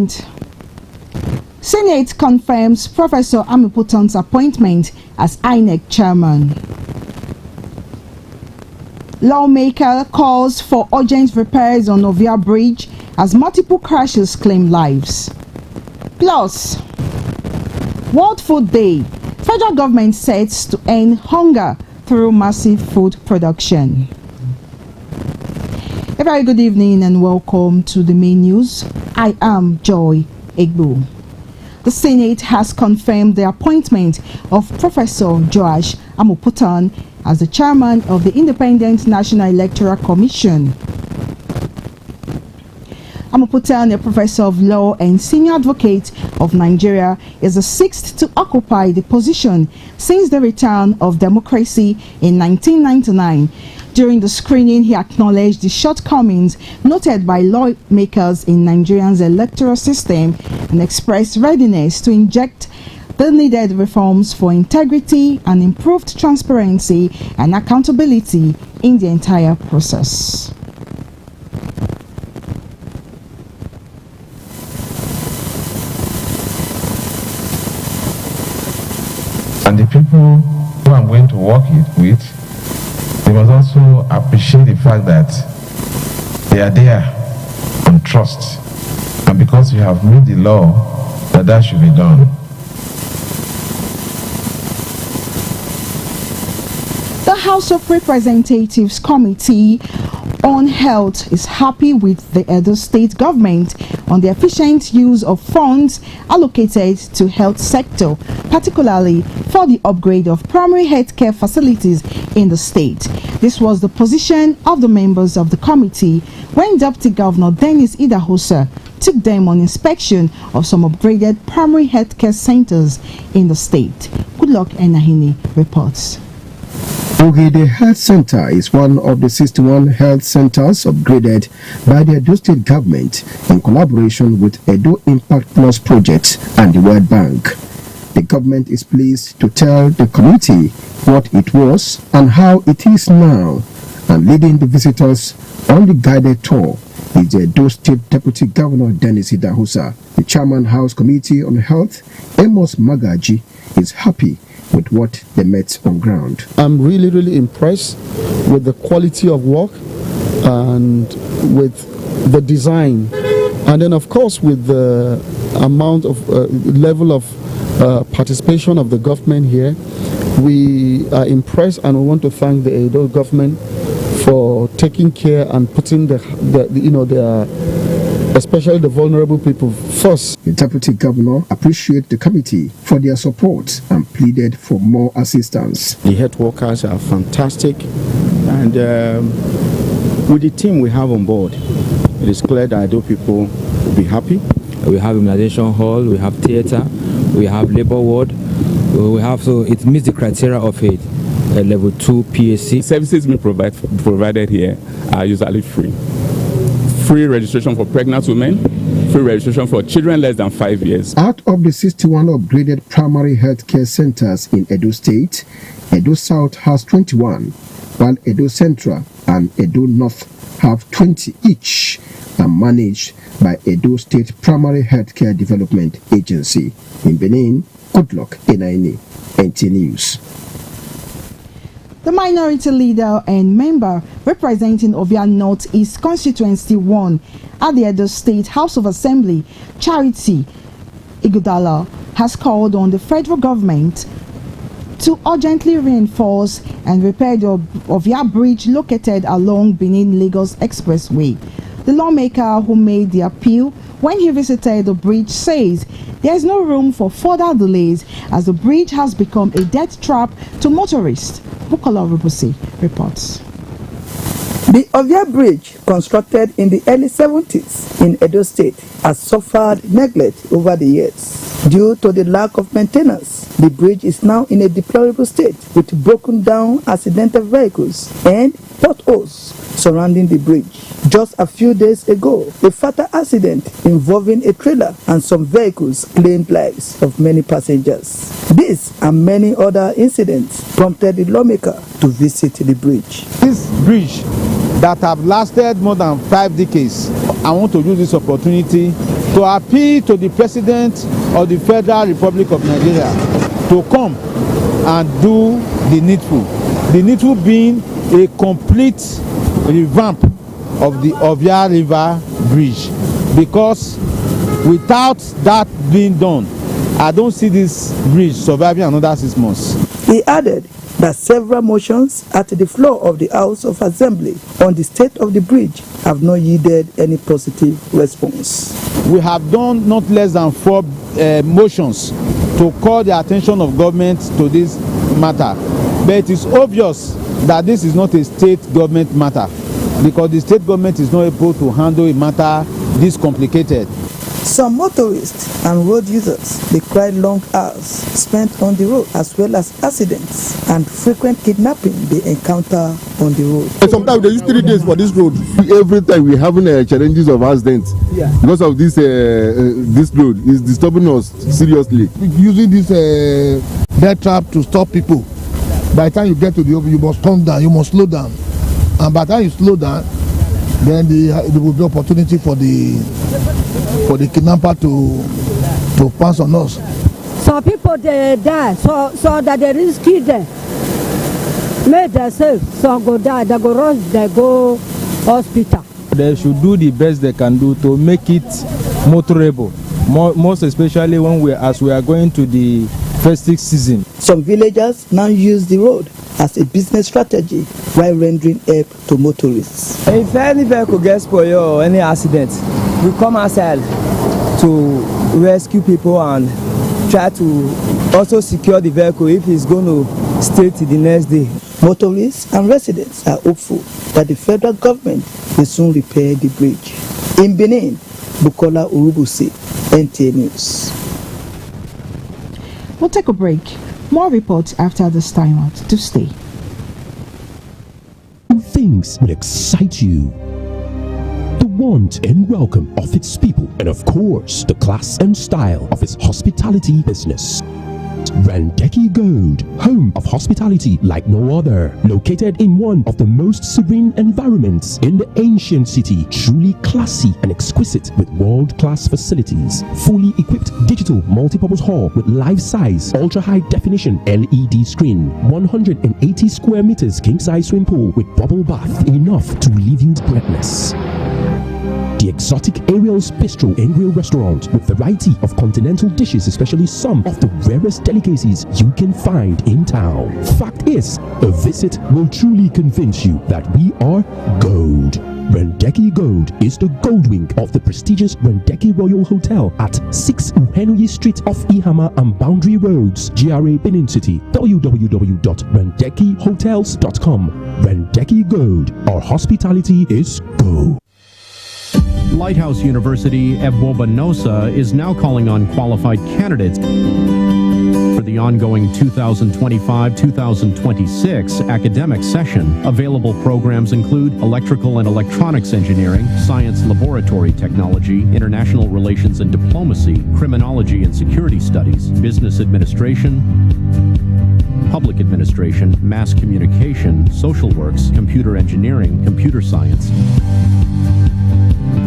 And Senate confirms Professor Amuputan's appointment as INEC chairman. Lawmaker calls for urgent repairs on Ovia Bridge as multiple crashes claim lives. Plus, World Food Day. Federal government sets to end hunger through massive food production. A very good evening and welcome to the main news. I am Joy Egbo. The Senate has confirmed the appointment of Professor Joash Amuputan as the chairman of the Independent National Electoral Commission. Amuputan, a professor of law and senior advocate of Nigeria, is the sixth to occupy the position since the return of democracy in 1999. During the screening, he acknowledged the shortcomings noted by lawmakers in Nigeria's electoral system and expressed readiness to inject the needed reforms for integrity and improved transparency and accountability in the entire process. And the people who I'm going to work with, they must also appreciate the fact that they are there on trust. And because you have made the law, that should be done. The House of Representatives Committee on Health is happy with the Edo State government on the efficient use of funds allocated to health sector, particularly for the upgrade of primary healthcare facilities in the state. This was the position of the members of the committee when Deputy Governor Dennis Idahosa took them on inspection of some upgraded primary healthcare centers in the state. Goodluck Enahini reports. Ogede Health Center is one of the 61 health centers upgraded by the Edo State government in collaboration with Edo Impact Plus Project and the World Bank. The government is pleased to tell the committee what it was and how it is now, and leading the visitors on the guided tour is the Edo State Deputy Governor Dennis Idahosa. The Chairman House Committee on Health, Amos Magaji, is happy with what they met on ground. I'm really impressed with the quality of work and with the design, and then of course with the amount of level of participation of the government here. We are impressed, and we want to thank the Edo government for taking care and putting especially the vulnerable people first. The Deputy Governor appreciated the committee for their support and pleaded for more assistance. The health workers are fantastic, and with the team we have on board, it is clear that Edo people will be happy. We have immunization hall, we have theater, we have labor ward, we have, so it meets the criteria of a level 2 PSC. Services being provided here are usually free. Free registration for pregnant women, free registration for children less than 5 years. Out of the 61 upgraded primary healthcare centers in Edo State, Edo South has 21, while Edo Central and Edo North have 20 each, and managed by Edo State Primary Healthcare Development Agency. In Benin, Goodluck Enahini, NT News. The minority leader and member representing Ovia North East Constituency 1 at the Edo State House of Assembly, Charity Igudala, has called on the federal government to urgently reinforce and repair the Ovia Bridge located along Benin-Lagos Expressway. The lawmaker who made the appeal when he visited the bridge says there is no room for further delays as the bridge has become a death trap to motorists. Bukola Rubusi reports. The Ovia Bridge, constructed in the early 70s in Edo State, has suffered neglect over the years. Due to the lack of maintenance, the bridge is now in a deplorable state with broken down accidental vehicles and potholes surrounding the bridge. Just a few days ago, a fatal accident involving a trailer and some vehicles claimed lives of many passengers. This and many other incidents prompted the lawmaker to visit the bridge. This bridge that have lasted more than 5 decades, I want to use this opportunity to appeal to the President of the Federal Republic of Nigeria to come and do the needful. The needful being a complete revamp of the Ovia River Bridge, because without that being done, I don't see this bridge surviving another 6 months. He added that several motions at the floor of the House of Assembly on the state of the bridge have not yielded any positive response. We have done not less than 4 motions to call the attention of government to this matter, but it is obvious that this is not a state government matter, because the state government is not able to handle a matter this complicated. Some motorists and road users decry long hours spent on the road, as well as accidents and frequent kidnapping they encounter on the road. Sometimes they use 3 days for this road. Every time we having challenges of accidents because of this road is disturbing us seriously. Using this death trap to stop people. By the time you get to the open, you must calm down, you must slow down, and by the time you slow down, then there will be opportunity for the kidnapper to pass on us. Some people they die, so that they rescue them. Make themselves, some go die, they go rush, they go hospital. They should do the best they can do to make it motorable, most especially when we are going to the festive season. Some villagers now use the road as a business strategy while rendering help to motorists. If any vehicle gets spoiled or any accident, we come outside to rescue people and try to also secure the vehicle if it's going to stay till the next day. Motorists and residents are hopeful that the federal government will soon repair the bridge. In Benin, Bukola Urubusi, NTA News. We'll take a break. More reports after this time out. To stay. Things will excite you. The want and welcome of its people, and of course, the class and style of its hospitality business. Randeki Gold, home of hospitality like no other, located in one of the most serene environments in the ancient city, truly classy and exquisite with world-class facilities, fully equipped digital multipurpose hall with life-size, ultra-high definition LED screen, 180 square meters king-size swimming pool with bubble bath, enough to leave you breathless. The exotic Ariel's Bistro and Grill restaurant with variety of continental dishes, especially some of the rarest delicacies you can find in town. Fact is, a visit will truly convince you that we are gold. Randeki Gold is the gold wing of the prestigious Randeki Royal Hotel at 6 Uhenuyi Street off Ihama and Boundary Roads, GRA Benin City. www.randekihotels.com. Randeki Gold, our hospitality is gold. Lighthouse University Ebobanosa is now calling on qualified candidates for the ongoing 2025-2026 academic session. Available programs include electrical and electronics engineering, science laboratory technology, international relations and diplomacy, criminology and security studies, business administration, public administration, mass communication, social works, computer engineering, computer science,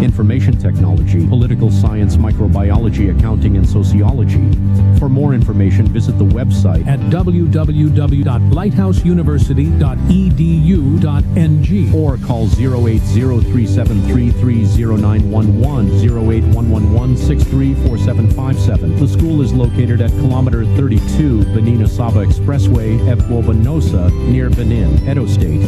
information technology, political science, microbiology, accounting, and sociology. For more information, visit the website at www.lighthouseuniversity.edu.ng or call 08037330911, 08111634757. The school is located at kilometer 32 Benin-Asaba Expressway, Ebobanosa, near Benin, Edo State.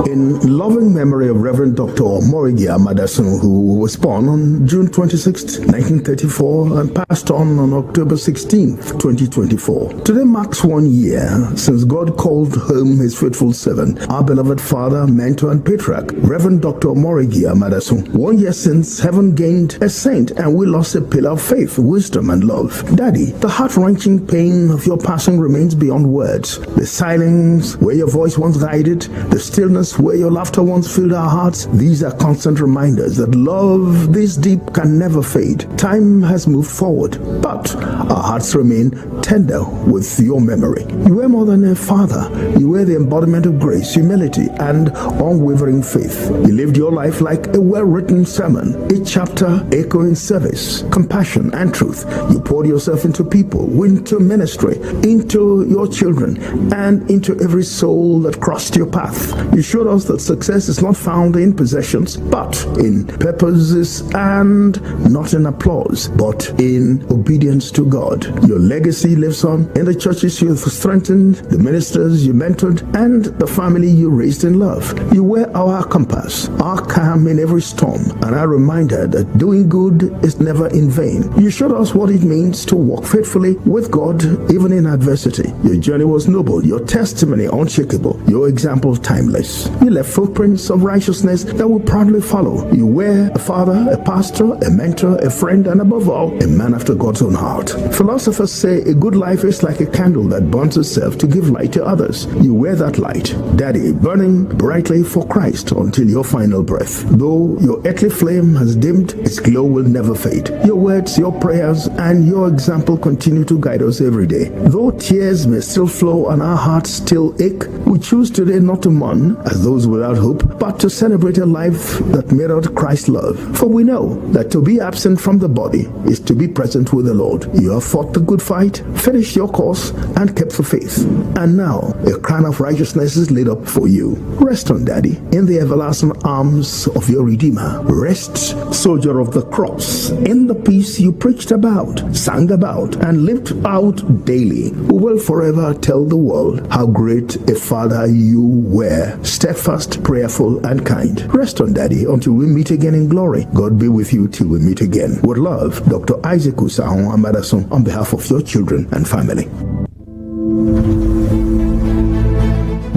In loving memory of Reverend Dr. Morigia Madasun, who was born on June 26, 1934 and passed on October 16, 2024. Today marks 1 year since God called home his faithful servant, our beloved father, mentor and patriarch, Reverend Dr. Morigia Madasun. 1 year since heaven gained a saint and we lost a pillar of faith, wisdom and love. Daddy, the heart-wrenching pain of your passing remains beyond words. The silence where your voice once guided, the stillness where your laughter once filled our hearts. These are constant reminders that love this deep can never fade. Time has moved forward, but our hearts remain tender with your memory. You were more than a father. You were the embodiment of grace, humility, and unwavering faith. You lived your life like a well-written sermon, each chapter echoing service, compassion, and truth. You poured yourself into people, into ministry, into your children, and into every soul that crossed your path. You showed us that success is not found in possessions, but in purposes, and not in applause, but in obedience to God. Your legacy lives on in the churches you have strengthened, the ministers you mentored, and the family you raised in love. You were our compass, our calm in every storm, and our reminder that doing good is never in vain. You showed us what it means to walk faithfully with God even in adversity. Your journey was noble, your testimony unshakable, your example timeless. You left footprints of righteousness that will proudly follow. You were a father, a pastor, a mentor, a friend, and above all, a man after God's own heart. Philosophers say a good life is like a candle that burns itself to give light to others. You were that light, Daddy, burning brightly for Christ until your final breath. Though your earthly flame has dimmed, its glow will never fade. Your words, your prayers, and your example continue to guide us every day. Though tears may still flow and our hearts still ache, we choose today not to mourn as those without hope, but to celebrate a life that mirrored Christ's love. For we know that to be absent from the body is to be present with the Lord. You have fought the good fight, finished your course, and kept the faith. And now a crown of righteousness is laid up for you. Rest on, Daddy, in the everlasting arms of your Redeemer. Rest, soldier of the cross, in the peace you preached about, sang about, and lived out daily. We will forever tell the world how great a father you were, steadfast, prayerful, and kind. Rest on, Daddy, until we meet again in glory. God be with you till we meet again. With love, Dr. Isaac Usahon Amadason, on behalf of your children and family.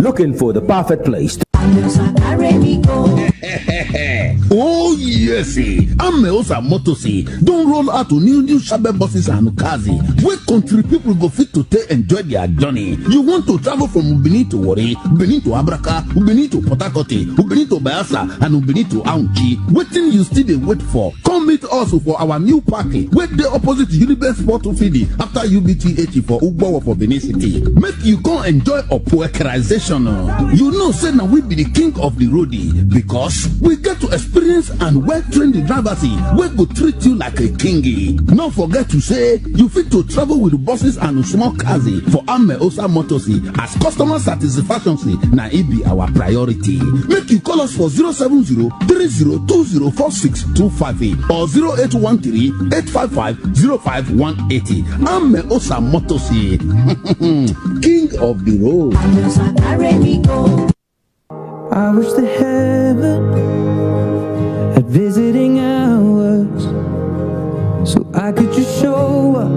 Looking for the perfect place to oh yes, Ameosa Motosi don't roll out to new Shabe buses and Ukazi. Where country people go fit to enjoy their journey. You want to travel from Benin to Wari, Benin to Abraka, Benin to Port Harcourt, Benin to Bayelsa, and Benin to Aunchi. Waiting you still they wait for. Come meet us for our new party. Wait the opposite Unibet Sport Fidi after UBT80 for Ugbo for Benin City. Make you come enjoy a poekerization. You know, say now we be the king of the roadie because we get to experience and well-trained drivers wey go treat you like a kingy. Don't forget to say you fit to travel with buses and small cars for Ameosa Motors as customer satisfaction na it be our priority. Make you call us for 070-3020-4625 or 0813-855-05180. Ameosa Motors, king of the road. I wish the heaven had visiting hours so I could just show up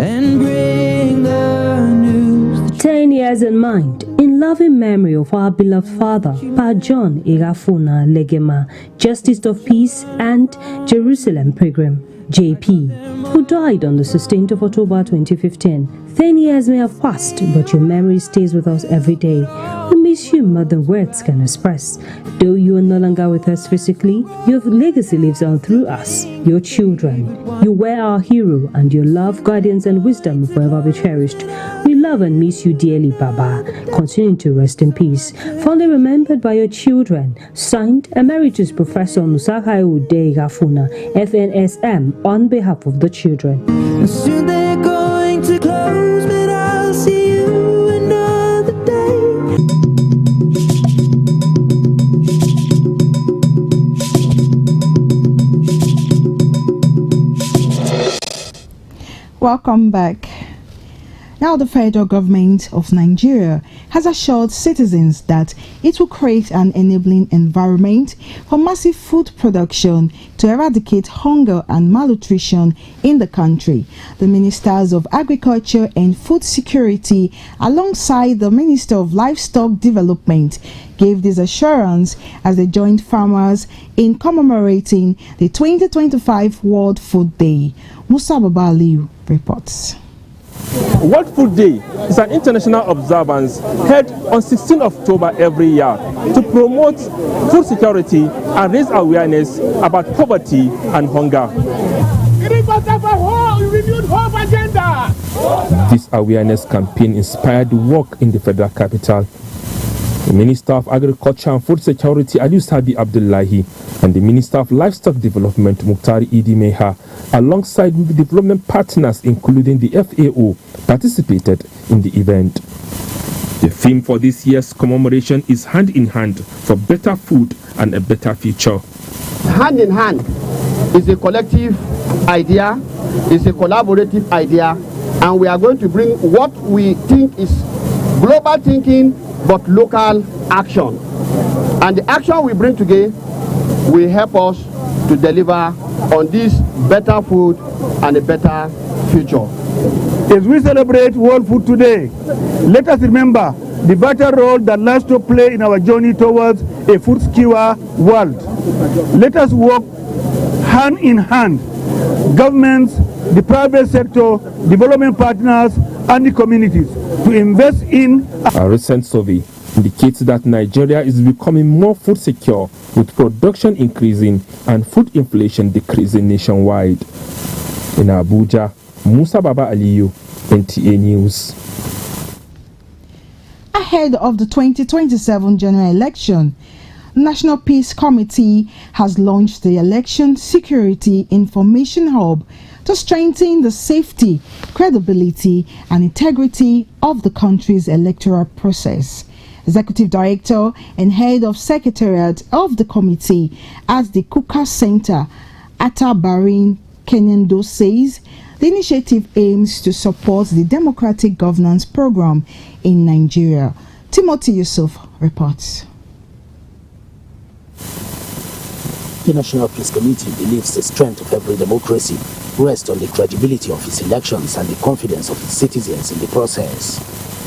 and bring the news. 10 years in mind, in loving memory of our beloved father, Pa John Irafuna Legema, Justice of Peace and Jerusalem Pilgrim, JP, who died on the 16th of October 2015. 10 years may have passed, but your memory stays with us every day. We miss you more than words can express. Though you are no longer with us physically, your legacy lives on through us, your children. You were our hero, and your love, guidance, and wisdom will forever be cherished. We love and miss you dearly, Baba. Continue to rest in peace. Fondly remembered by your children. Signed, Emeritus Professor Nusakai Ude Gafuna, FNSM, on behalf of the children. Soon they're going to close, but I'll see you another day. Welcome back. Now, the federal government of Nigeria has assured citizens that it will create an enabling environment for massive food production to eradicate hunger and malnutrition in the country. The Ministers of Agriculture and Food Security, alongside the Minister of Livestock Development, gave this assurance as they joined farmers in commemorating the 2025 World Food Day. Musa Babaliu reports. World Food Day is an international observance held on 16 October every year to promote food security and raise awareness about poverty and hunger. This awareness campaign inspired work in the federal capital. The Minister of Agriculture and Food Security Ali Sabi Abdullahi and the Minister of Livestock Development Muktari Idi Meha, alongside with development partners including the FAO, participated in the event. The theme for this year's commemoration is Hand in Hand for Better Food and a Better Future. Hand in Hand is a collective idea, it's a collaborative idea, and we are going to bring what we think is global thinking but local action. And the action we bring today will help us to deliver on this better food and a better future. As we celebrate World Food Today, let us remember the vital role that livestock play in our journey towards a food-secure world. Let us work hand in hand, governments, the private sector, development partners, and the communities to invest in. A recent survey indicates that Nigeria is becoming more food secure, with production increasing and food inflation decreasing nationwide. In Abuja, Musa Baba Aliyu, NTA News. Ahead of the 2027 general election, the National Peace Committee has launched the Election Security Information Hub to strengthen the safety, credibility, and integrity of the country's electoral process. Executive Director and Head of Secretariat of the committee at the Kuka Center, Atta Barin Kenyendo, says the initiative aims to support the democratic governance program in Nigeria. Timothy Yusuf reports. The National Peace Committee believes the strength of every democracy rests on the credibility of its elections and the confidence of its citizens in the process.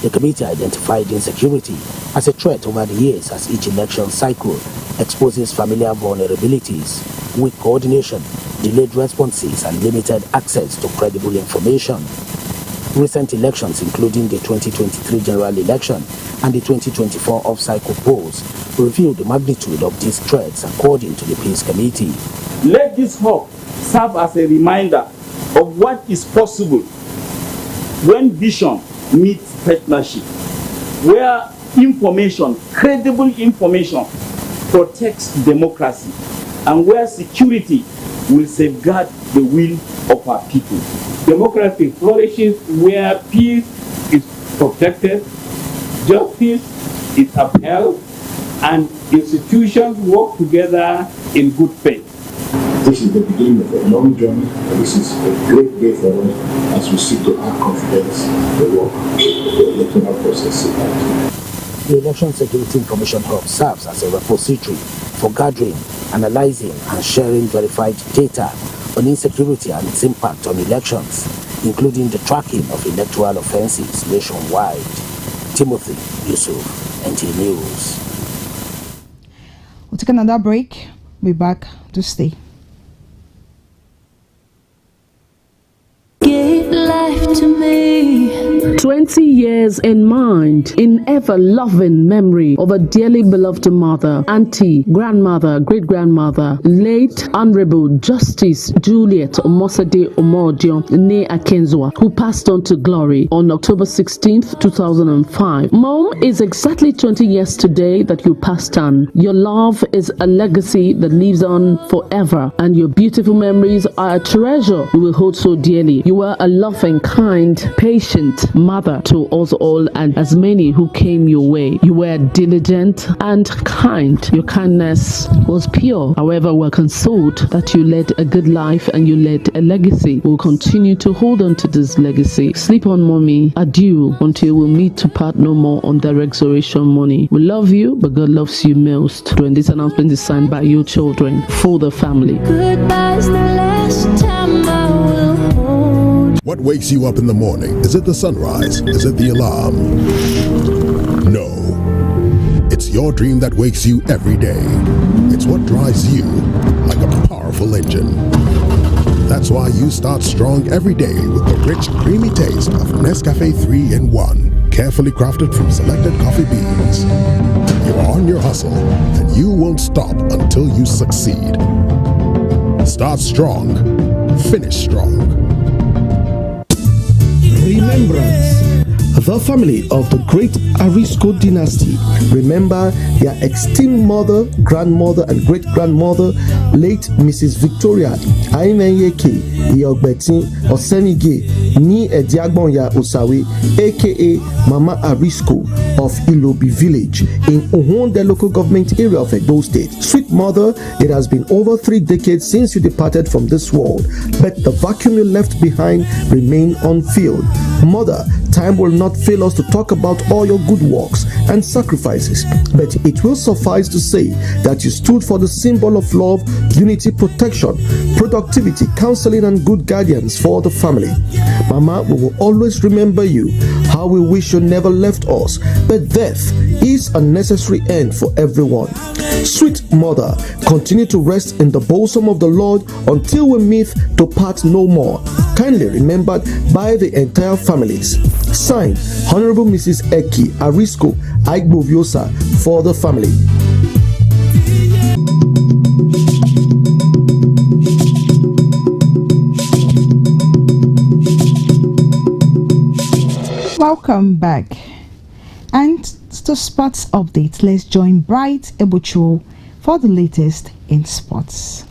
The committee identified insecurity as a threat over the years as each election cycle exposes familiar vulnerabilities, weak coordination, delayed responses, and limited access to credible information. Recent elections, including the 2023 general election and the 2024 off-cycle polls, reveal the magnitude of these threats according to the Peace Committee. Let this hub serve as a reminder of what is possible when vision meets partnership, where information, credible information, protects democracy, and where security will safeguard the will of our people. Democracy flourishes where peace is protected, justice is upheld, and institutions work together in good faith. This is the beginning of a long journey, and this is a great day for us as we seek to add confidence in the work of the electoral process. The Election Security Information Hub serves as a repository for gathering, analyzing, and sharing verified data on insecurity and its impact on elections, including the tracking of electoral offenses nationwide. Timothy Yusuf, NTA News. We'll take another break. We'll be back to stay. Give life to me. 20 years in mind, in ever-loving memory of a dearly beloved mother, auntie, grandmother, great-grandmother, late Honorable Justice Juliet Omosade Omodio Ne Akenzwa, who passed on to glory on October 16th, 2005. Mom, it's exactly 20 years today that you passed on. Your love is a legacy that lives on forever, and your beautiful memories are a treasure you will hold so dearly. You were a loving, kind, patient mother to us all and as many who came your way. You were diligent and kind. Your kindness was pure. However, we're consoled that you led a good life and you led a legacy. We'll continue to hold on to this legacy. Sleep on, mommy. Adieu until we'll meet to part no more on the resurrection morning. We love you, but God loves you most. When this announcement is signed by your children for the family. Goodbye's the last time I will hold. What wakes you up in the morning? Is it the sunrise? Is it the alarm? No. It's your dream that wakes you every day. It's what drives you like a powerful engine. That's why you start strong every day with the rich, creamy taste of Nescafe 3-in-1, carefully crafted from selected coffee beans. You're on your hustle, and you won't stop until you succeed. Start strong, finish strong. Remembrance. The family of the great Arisco dynasty remember their esteemed mother, grandmother, and great-grandmother, late Mrs. Victoria Aimenyeke Iogbeti Osemige Ni Ediagbonya Osawe, aka Mama Arisco of Ilobi village in Uhonde local government area of Edo State. Sweet mother, it has been over 3 decades since you departed from this world, but the vacuum you left behind remained unfilled. Mother, time will not fail us to talk about all your good works and sacrifices, but it will suffice to say that you stood for the symbol of love, unity, protection, productivity, counseling, and good guardians for the family. Mama, we will always remember you. How we wish you never left us, but death is a necessary end for everyone. Sweet mother, continue to rest in the bosom of the Lord until we meet to part no more. Kindly remembered by the entire families. Signed, Honorable Mrs. Eki Arisco Aigboviosa for the family. Welcome back. And to sports update, let's join Bright Ebucho for the latest in sports.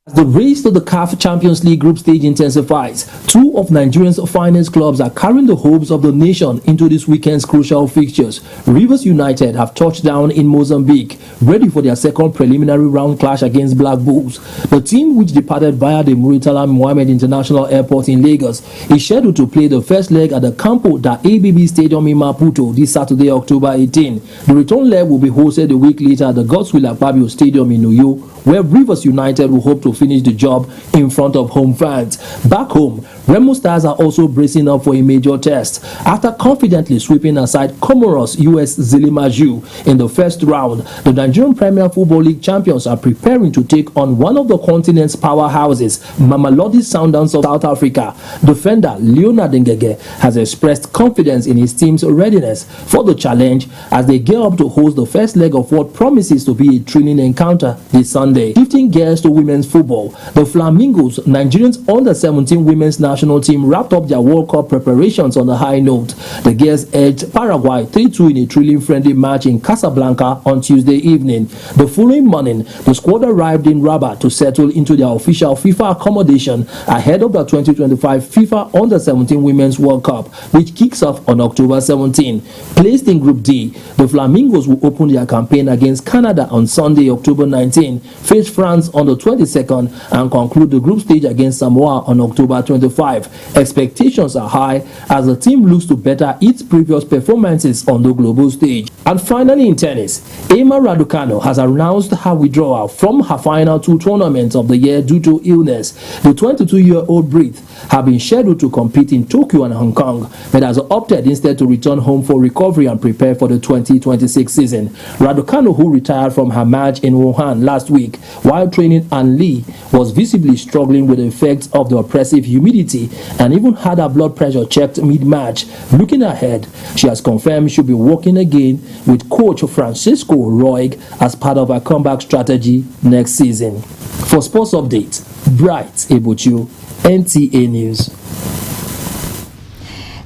As the race to the CAF Champions League group stage intensifies, 2 of Nigeria's finest clubs are carrying the hopes of the nation into this weekend's crucial fixtures. Rivers United have touched down in Mozambique, ready for their second preliminary round clash against Black Bulls. The team, which departed via the Muritala Mohammed International Airport in Lagos, is scheduled to play the first leg at the Campo da ABB Stadium in Maputo this Saturday, October 18. The return leg will be hosted a week later at the Godswill Akpabio Stadium in Uyo, where Rivers United will hope to finish the job in front of home fans. Back home, Remo Stars are also bracing up for a major test after confidently sweeping aside Comoros US Zilimaju in the first round. The Nigerian Premier Football League champions are preparing to take on one of the continent's powerhouses, Mamelodi Sundowns of South Africa. Defender Leonard Ngege has expressed confidence in his team's readiness for the challenge as they gear up to host the first leg of what promises to be a thrilling encounter this Sunday. Shifting gears to women's football, the Flamingos, Nigerians under-17 women's national team, wrapped up their World Cup preparations on a high note. The girls edged Paraguay 3-2 in a thrilling-friendly match in Casablanca on Tuesday evening. The following morning, the squad arrived in Rabat to settle into their official FIFA accommodation ahead of the 2025 FIFA under-17 Women's World Cup, which kicks off on October 17. Placed in Group D, the Flamingos will open their campaign against Canada on Sunday, October 19, face France on the 22nd, and conclude the group stage against Samoa on October 25. Expectations are high as the team looks to better its previous performances on the global stage. And finally, in tennis, Emma Raducanu has announced her withdrawal from her final 2 tournaments of the year due to illness. The 22-year-old Brit had been scheduled to compete in Tokyo and Hong Kong, but has opted instead to return home for recovery and prepare for the 2026 season. Raducanu, who retired from her match in Wuhan last week while training An Lee, was visibly struggling with the effects of the oppressive humidity and even had her blood pressure checked mid-match. Looking ahead, she has confirmed she'll be working again with coach Francisco Roig as part of her comeback strategy next season. For Sports Update, Bright Ebuchu, NTA News.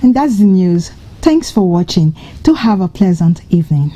And that's the news. Thanks for watching. Do have a pleasant evening.